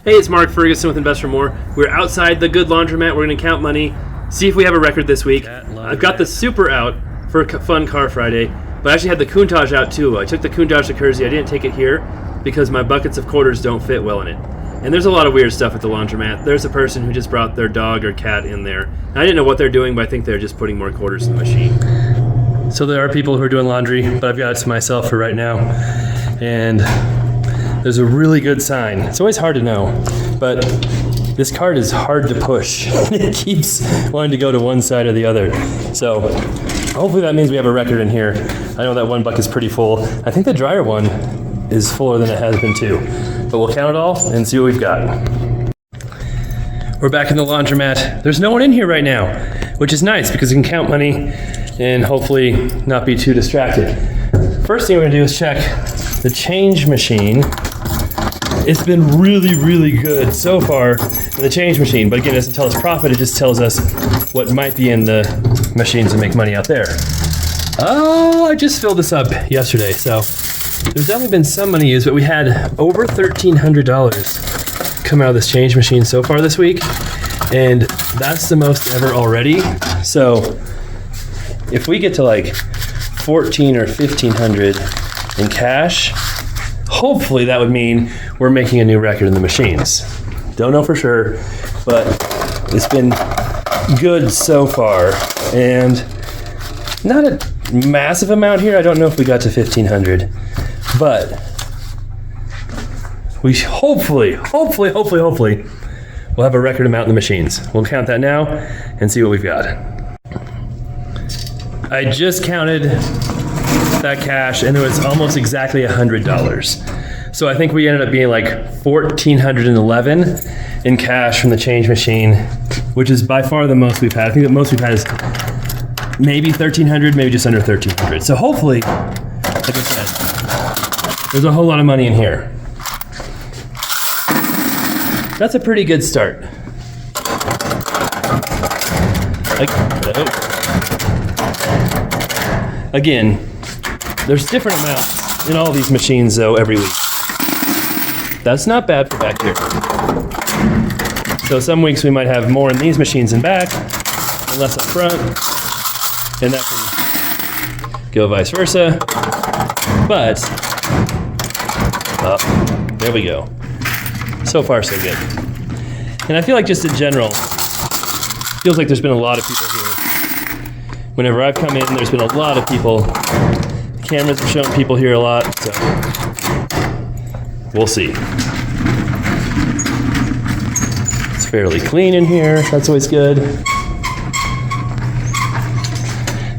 Hey, it's Mark Ferguson with Invest for More. We're outside the good laundromat. We're going to count money, see if we have a record this week. I've got the Super out for a fun car Friday, but I actually had the Countach out too. I took the Countach to Kersey. I didn't take it here because my buckets of quarters don't fit well in it. And there's a lot of weird stuff at the laundromat. There's a person who just brought their dog or cat in there. And I didn't know what they're doing, but I think they're just putting more quarters in the machine. So there are people who are doing laundry, but I've got it to myself for right now. And there's a really good sign. It's always hard to know, but this cart is hard to push. It keeps wanting to go to one side or the other. So hopefully that means we have a record in here. I know that one bucket's pretty full. I think the dryer one is fuller than it has been too. But we'll count it all and see what we've got. We're back in the laundromat. There's no one in here right now, which is nice because we can count money and hopefully not be too distracted. First thing we're gonna do is check the change machine. It's been really, really good so far in the change machine, but again, it doesn't tell us profit, it just tells us what might be in the machines and make money out there. Oh, I just filled this up yesterday, so there's definitely been some money used, but we had over $1,300 come out of this change machine so far this week, and that's the most ever already. So if we get to like 14 or 1,500 in cash, hopefully that would mean we're making a new record in the machines. Don't know for sure, but it's been good so far. And not a massive amount here. I don't know if we got to 1,500, but we hopefully we'll have a record amount in the machines. We'll count that now and see what we've got. I just counted that cash and it was almost exactly $100. So I think we ended up being like 1,411 in cash from the change machine, which is by far the most we've had. I think the most we've had is maybe 1,300, maybe just under 1,300. So hopefully, like I said, there's a whole lot of money in here. That's a pretty good start. Again, there's different amounts in all these machines though every week. That's not bad for back here. So some weeks we might have more in these machines in back and less up front, and that can go vice versa. But, there we go. So far so good. And I feel like just in general, feels like there's been a lot of people here. Whenever I've come in, there's been a lot of people. The cameras have shown people here a lot, so we'll see. It's fairly clean in here. That's always good.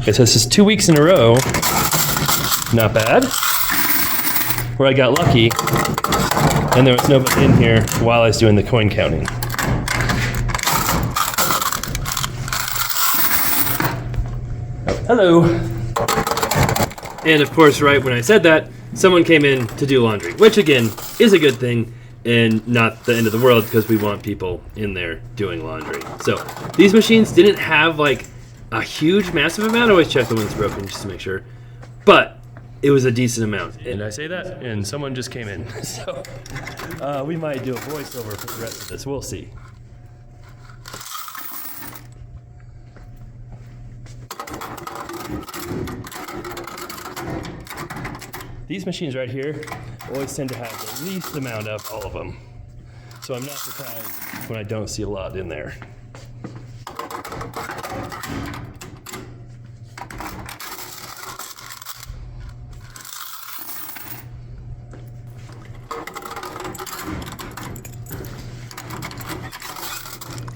Okay, so this is 2 weeks in a row. Not bad. Where I got lucky, and there was nobody in here while I was doing the coin counting. Hello. And of course, right when I said that, someone came in to do laundry, which again is a good thing and not the end of the world because we want people in there doing laundry. So these machines didn't have like a huge, massive amount. I always check the one that's broken just to make sure, but it was a decent amount. And I say that, and someone just came in. So we might do a voiceover for the rest of this. We'll see. These machines right here always tend to have the least amount of all of them. So I'm not surprised when I don't see a lot in there.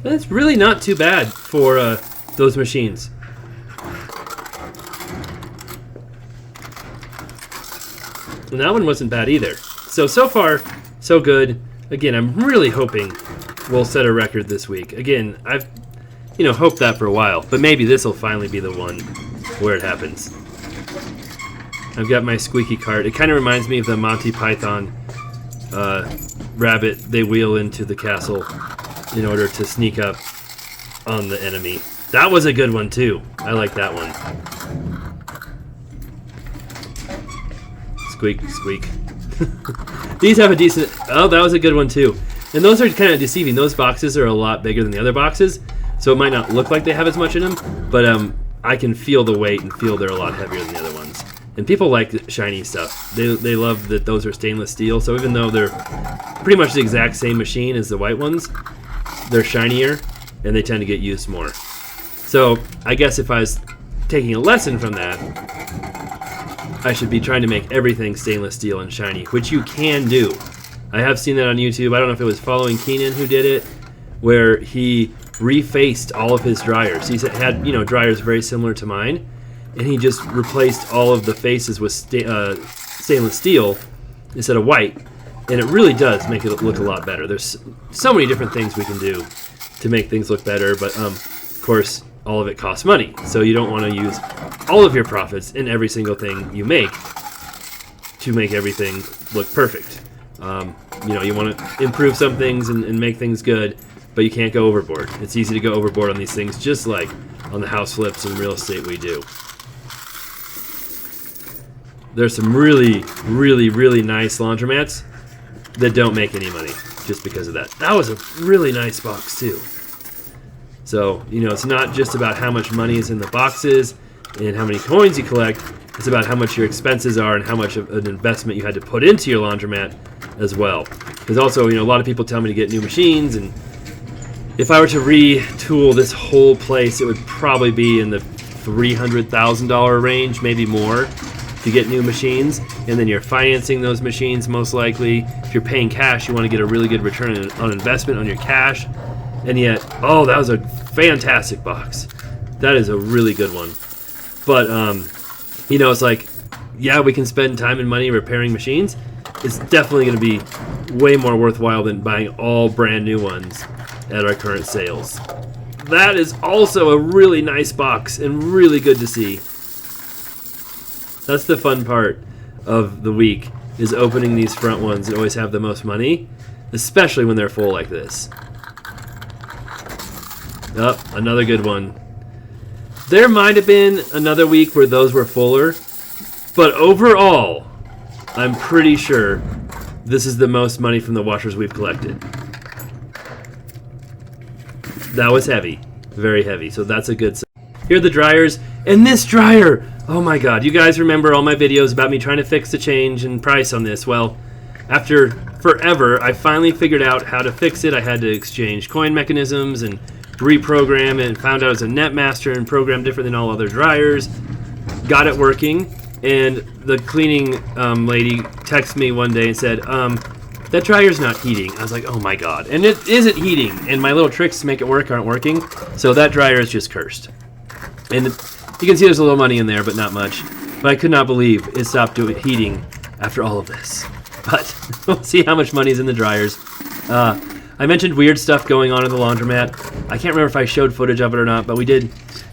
That's really not too bad for those machines. And that one wasn't bad either. So far, so good. Again, I'm really hoping we'll set a record this week. Again, I've hoped that for a while, but maybe this will finally be the one where it happens. I've got my squeaky cart. It kind of reminds me of the Monty Python rabbit they wheel into the castle in order to sneak up on the enemy. That was a good one too. I like that one. Squeak, squeak. These have a decent... Oh, that was a good one too. And those are kind of deceiving. Those boxes are a lot bigger than the other boxes, so it might not look like they have as much in them, but I can feel the weight and feel they're a lot heavier than the other ones. And people like shiny stuff. They love that those are stainless steel, so even though they're pretty much the exact same machine as the white ones, they're shinier, and they tend to get used more. So I guess if I was taking a lesson from that, I should be trying to make everything stainless steel and shiny, which you can do. I have seen that on YouTube. I don't know if it was Following Keenan who did it, where he refaced all of his dryers. He had, dryers very similar to mine, and he just replaced all of the faces with stainless steel instead of white, and it really does make it look a lot better. There's so many different things we can do to make things look better, but of course, all of it costs money, so you don't want to use all of your profits in every single thing you make to make everything look perfect. You want to improve some things and make things good, but you can't go overboard. It's easy to go overboard on these things, just like on the house flips and real estate we do. There's some really, really, really nice laundromats that don't make any money just because of that. That was a really nice box too. So, it's not just about how much money is in the boxes and how many coins you collect. It's about how much your expenses are and how much of an investment you had to put into your laundromat as well. Because also, a lot of people tell me to get new machines, and if I were to retool this whole place, it would probably be in the $300,000 range, maybe more, to get new machines. And then you're financing those machines most likely. If you're paying cash, you want to get a really good return on investment on your cash. And yet, that was a fantastic box. That is a really good one. But, it's like, yeah, we can spend time and money repairing machines. It's definitely going to be way more worthwhile than buying all brand new ones at our current sales. That is also a really nice box and really good to see. That's the fun part of the week, is opening these front ones that always have the most money, especially when they're full like this. Another good one. There might have been another week where those were fuller, but overall, I'm pretty sure this is the most money from the washers we've collected. That was heavy. Very heavy. So that's a good sign. Here are the dryers. And this dryer! Oh my god. You guys remember all my videos about me trying to fix the change and price on this. Well, after forever, I finally figured out how to fix it. I had to exchange coin mechanisms and reprogram, and found out it was a netmaster and programmed different than all other dryers. Got it working. And the cleaning lady texted me one day and said, that dryer's not heating. I was like, oh my god. And it isn't heating. And my little tricks to make it work aren't working. So that dryer is just cursed. And you can see there's a little money in there, but not much. But I could not believe it stopped heating after all of this. But we'll see how much money's in the dryers. I mentioned weird stuff going on in the laundromat. I can't remember if I showed footage of it or not, but we did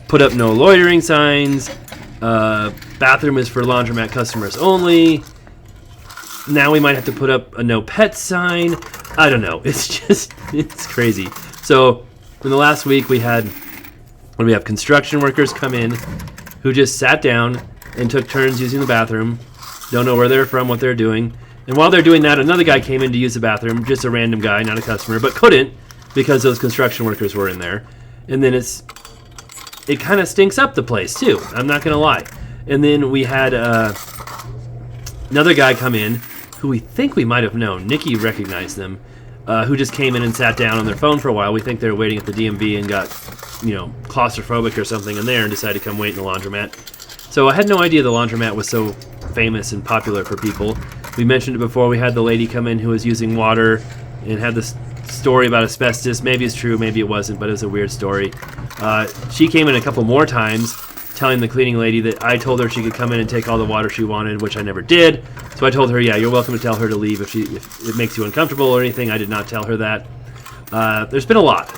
put up no loitering signs. Bathroom is for laundromat customers only. Now we might have to put up a no pet sign. I don't know. It's crazy. So in the last week we have construction workers come in who just sat down and took turns using the bathroom. Don't know where they're from, what they're doing. And while they're doing that, another guy came in to use the bathroom, just a random guy, not a customer, but couldn't because those construction workers were in there. And then it kind of stinks up the place too. I'm not going to lie. And then we had another guy come in who we think we might have known. Nikki recognized them, who just came in and sat down on their phone for a while. We think they were waiting at the DMV and got, claustrophobic or something in there and decided to come wait in the laundromat. So I had no idea the laundromat was so famous and popular for people. We mentioned it before. We had the lady come in who was using water and had this story about asbestos. Maybe it's true, maybe it wasn't, but it was a weird story. She came in a couple more times telling the cleaning lady that I told her she could come in and take all the water she wanted, which I never did. So I told her, yeah, you're welcome to tell her to leave if it makes you uncomfortable or anything. I did not tell her that. There's been a lot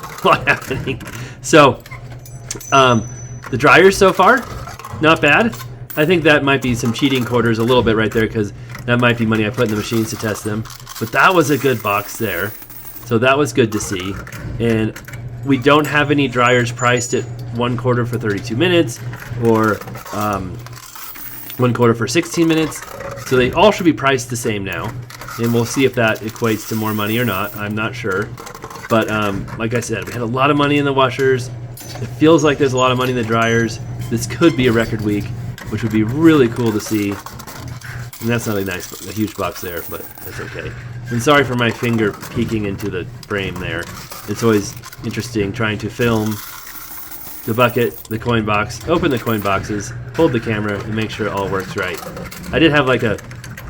happening. So the dryers so far, not bad. I think that might be some cheating quarters a little bit right there, because that might be money I put in the machines to test them. But that was a good box there. So that was good to see. And we don't have any dryers priced at 1/4 for 32 minutes or 1/4 for 16 minutes. So they all should be priced the same now. and we'll see if that equates to more money or not. I'm not sure. But like I said, we had a lot of money in the washers. It feels like there's a lot of money in the dryers. This could be a record week, which would be really cool to see. And that's not a huge box there, but that's okay. And sorry for my finger peeking into the frame there. It's always interesting trying to film the bucket, the coin box, open the coin boxes, hold the camera, and make sure it all works right. I did have like a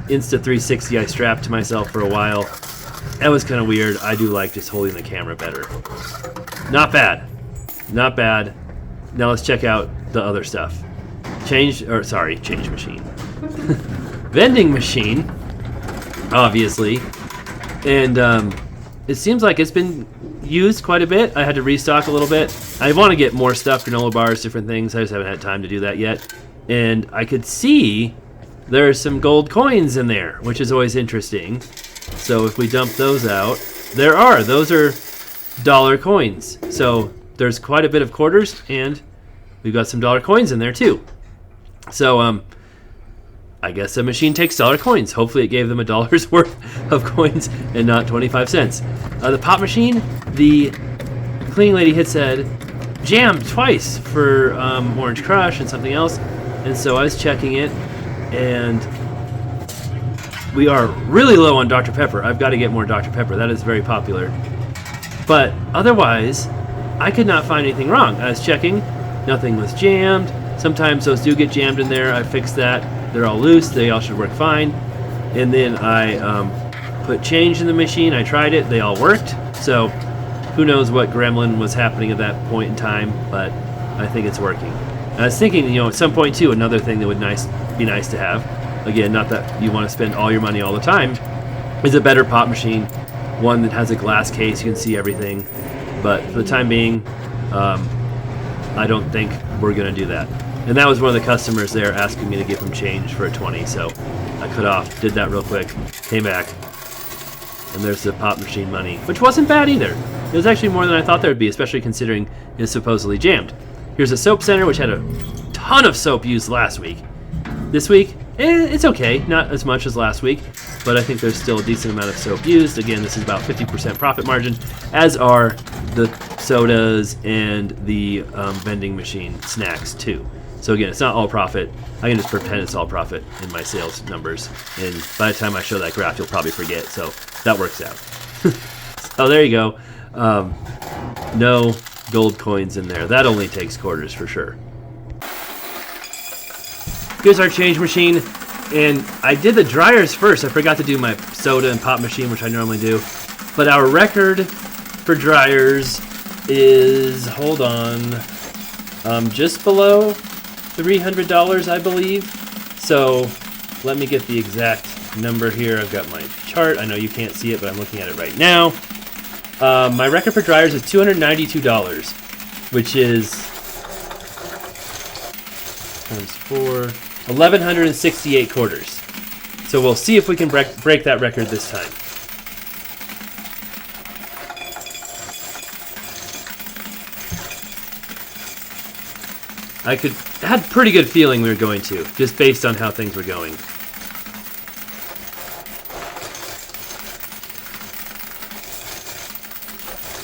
Insta360 I strapped to myself for a while. That was kind of weird. I do like just holding the camera better. Not bad. Not bad. Now let's check out the other stuff. Change machine. Vending machine, obviously. And it seems like it's been used quite a bit. I had to restock a little bit. I want to get more stuff, granola bars, different things. I just haven't had time to do that yet. And I could see there's some gold coins in there, which is always interesting. So if we dump those out, those are dollar coins. So there's quite a bit of quarters, and we've got some dollar coins in there too. So I guess the machine takes dollar coins. Hopefully it gave them $1's worth of coins and not 25 cents. The pop machine, the cleaning lady had said jammed twice for Orange Crush and something else. And so I was checking it, and we are really low on Dr. Pepper. I've got to get more Dr. Pepper. That is very popular. But otherwise, I could not find anything wrong. I was checking. Nothing was jammed. Sometimes those do get jammed in there. I fixed that. They're all loose. They all should work fine. And then I put change in the machine. I tried it. They all worked. So who knows what gremlin was happening at that point in time, but I think it's working. And I was thinking, at some point too, another thing that would be nice to have, again, not that you want to spend all your money all the time, is a better pop machine. One that has a glass case, you can see everything. But for the time being, I don't think we're going to do that. And that was one of the customers there asking me to give him change for a 20, so I cut off, did that real quick, came back, and there's the pop machine money, which wasn't bad either. It was actually more than I thought there would be, especially considering it's supposedly jammed. Here's a soap center, which had a ton of soap used last week. This week, it's okay, not as much as last week, but I think there's still a decent amount of soap used. Again, this is about 50% profit margin, as are the sodas and the vending machine snacks too. So again, it's not all profit. I can just pretend it's all profit in my sales numbers, and by the time I show that graph, you'll probably forget, so that works out. Oh, there you go. No gold coins in there. That only takes quarters for sure. Here's our change machine, and I did the dryers first. I forgot to do my soda and pop machine, which I normally do. But our record for dryers is, hold on, just below $300, I believe. So let me get the exact number here. I've got my chart. I know you can't see it, but I'm looking at it right now. My record for dryers is $292, which is times 4, 1,168 quarters. So we'll see if we can break that record this time. I had pretty good feeling we were going to, just based on how things were going.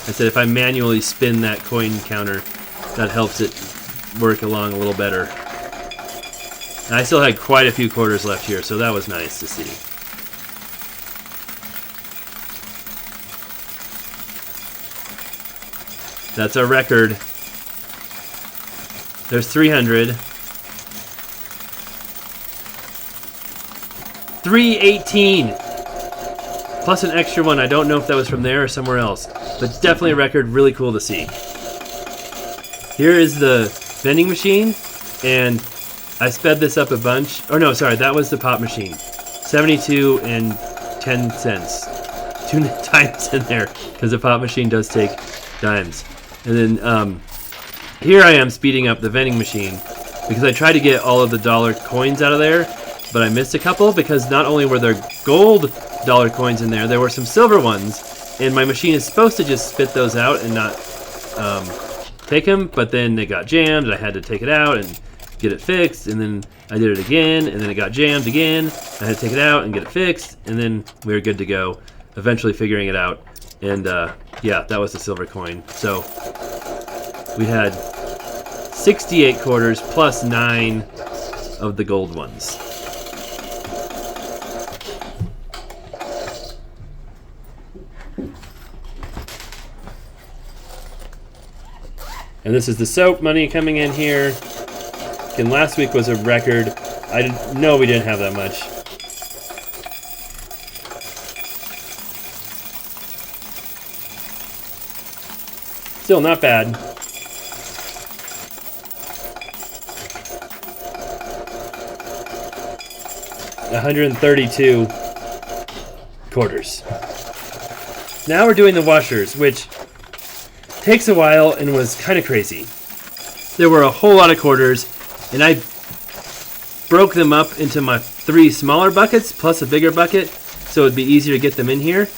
I said if I manually spin that coin counter, that helps it work along a little better. And I still had quite a few quarters left here, so that was nice to see. That's our record. There's 300. 318. Plus an extra one. I don't know if that was from there or somewhere else. But it's definitely a record. Really cool to see. Here is the vending machine. And I sped this up a bunch. Oh no, sorry. That was the pop machine. 72 and 10 cents. 2 dimes in there. Because the pop machine does take dimes. And then here I am speeding up the vending machine because I tried to get all of the dollar coins out of there, but I missed a couple because not only were there gold dollar coins in there, there were some silver ones, and my machine is supposed to just spit those out and not take them, but then they got jammed and I had to take it out, and get it fixed, and then I did it again, and then it got jammed again. I had to take it out and get it fixed, and then we were good to go, eventually figuring it out. And yeah, that was the silver coin. So we had 68 quarters plus 9 of the gold ones. And this is the soap money coming in here. Again, last week was a record. I didn't know we didn't have that much. Still not bad. $132 quarters. Now we're doing the washers, which takes a while and was kind of crazy. There were a whole lot of quarters, and I broke them up into my 3 smaller buckets plus a bigger bucket, so it'd be easier to get them in here.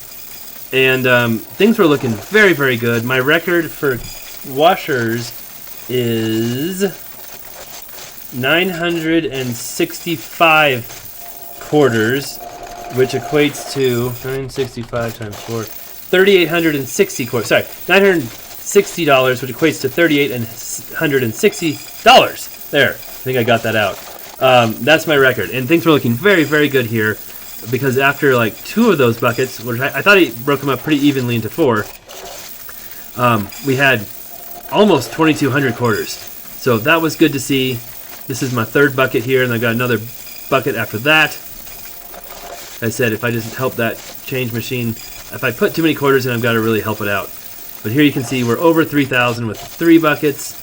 And things were looking very, very good. My record for washers is 965 quarters, which equates to 965 times 4, 3,860 quarters. Sorry, $960, which equates to $3,860. There, I think I got that out. That's my record, and things were looking very, very good here. Because after like 2 of those buckets, which I thought he broke them up pretty evenly into 4, we had almost 2,200 quarters. So that was good to see. This is my 3rd bucket here, and I got another bucket after that. I said if I just help that change machine, if I put too many quarters in, I've got to really help it out. But here you can see we're over 3,000 with 3 buckets,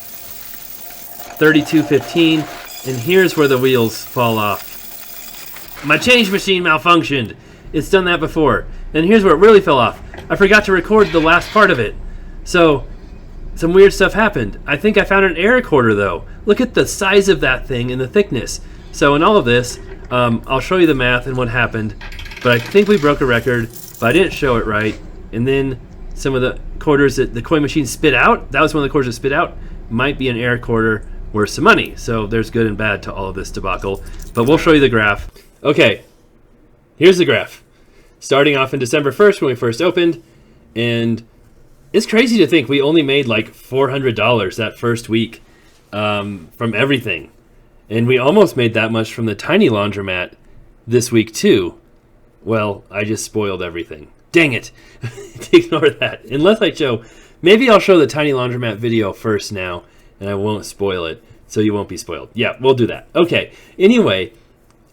3,215, and here's where the wheels fall off. My change machine malfunctioned. It's done that before. And here's where it really fell off. I forgot to record the last part of it. So, some weird stuff happened. I think I found an error quarter, though. Look at the size of that thing and the thickness. So, in all of this, I'll show you the math and what happened. But I think we broke a record, but I didn't show it right. And then some of the quarters that the coin machine spit out, that was one of the quarters that spit out, might be an error quarter worth some money. So, there's good and bad to all of this debacle. But we'll show you the graph. Okay, here's the graph. Starting off in December 1st when we first opened, and it's crazy to think we only made like $400 that first week from everything. And we almost made that much from the tiny laundromat this week too. Well, I just spoiled everything. Dang it. Ignore that. Unless I show, maybe I'll show the tiny laundromat video first now, and I won't spoil it, so you won't be spoiled. Yeah, we'll do that. Okay, anyway.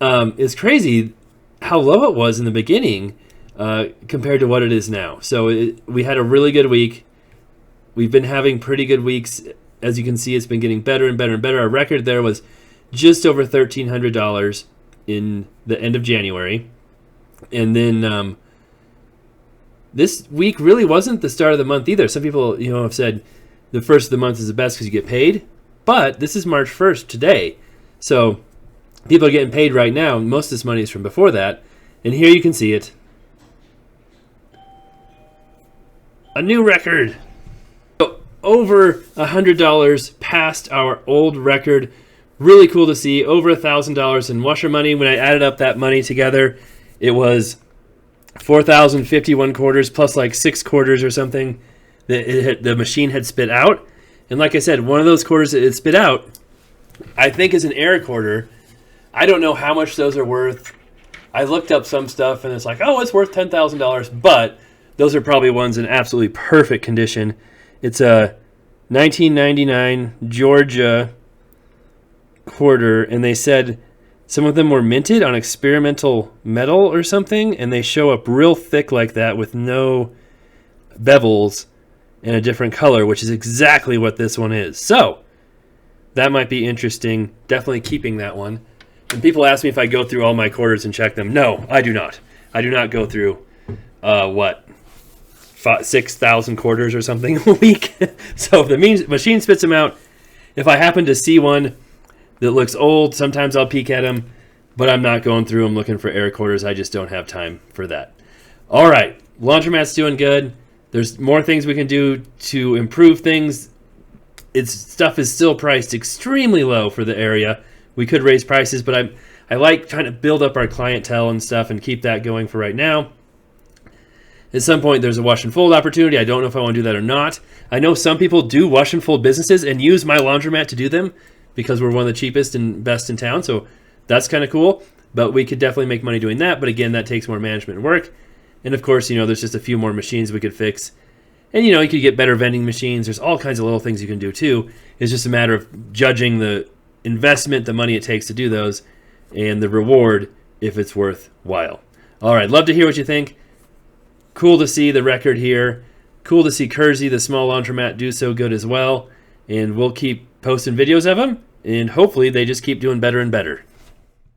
It's crazy how low it was in the beginning compared to what it is now. So we had a really good week. We've been having pretty good weeks. As you can see, it's been getting better and better and better. Our record there was just over $1,300 in the end of January. And then this week really wasn't the start of the month either. Some people, have said the first of the month is the best because you get paid. But this is March 1st today. So people are getting paid right now. Most of this money is from before that. And here you can see it. A new record. So over $100 past our old record. Really cool to see. Over $1,000 in washer money. When I added up that money together, it was 4,051 quarters plus like 6 quarters or something that the machine had spit out. And like I said, one of those quarters that it spit out, I think is an error quarter. I don't know how much those are worth. I looked up some stuff and it's like, oh, it's worth $10,000, but those are probably ones in absolutely perfect condition. It's a 1999 Georgia quarter, and they said some of them were minted on experimental metal or something, and they show up real thick like that with no bevels and a different color, which is exactly what this one is. So that might be interesting. Definitely keeping that one. And people ask me if I go through all my quarters and check them. No, I do not. I do not go through, 6,000 quarters or something a week. So if the machine spits them out, if I happen to see one that looks old, sometimes I'll peek at them, but I'm not going through them looking for error quarters. I just don't have time for that. All right, Laundromat's doing good. There's more things we can do to improve things. its stuff is still priced extremely low for the area. We could raise prices, but I like trying to build up our clientele and stuff and keep that going for right now. At some point, there's a wash and fold opportunity. I don't know if I want to do that or not. I know some people do wash and fold businesses and use my laundromat to do them because we're one of the cheapest and best in town, so that's kind of cool. But we could definitely make money doing that, but again, that takes more management and work. And of course, there's just a few more machines we could fix. And you could get better vending machines. There's all kinds of little things you can do too. It's just a matter of judging the investment, the money it takes to do those, and the reward if it's worthwhile. All right, love to hear what you think. Cool to see the record here. Cool to see Kersey, the small laundromat, do so good as well. And we'll keep posting videos of them, and hopefully they just keep doing better and better.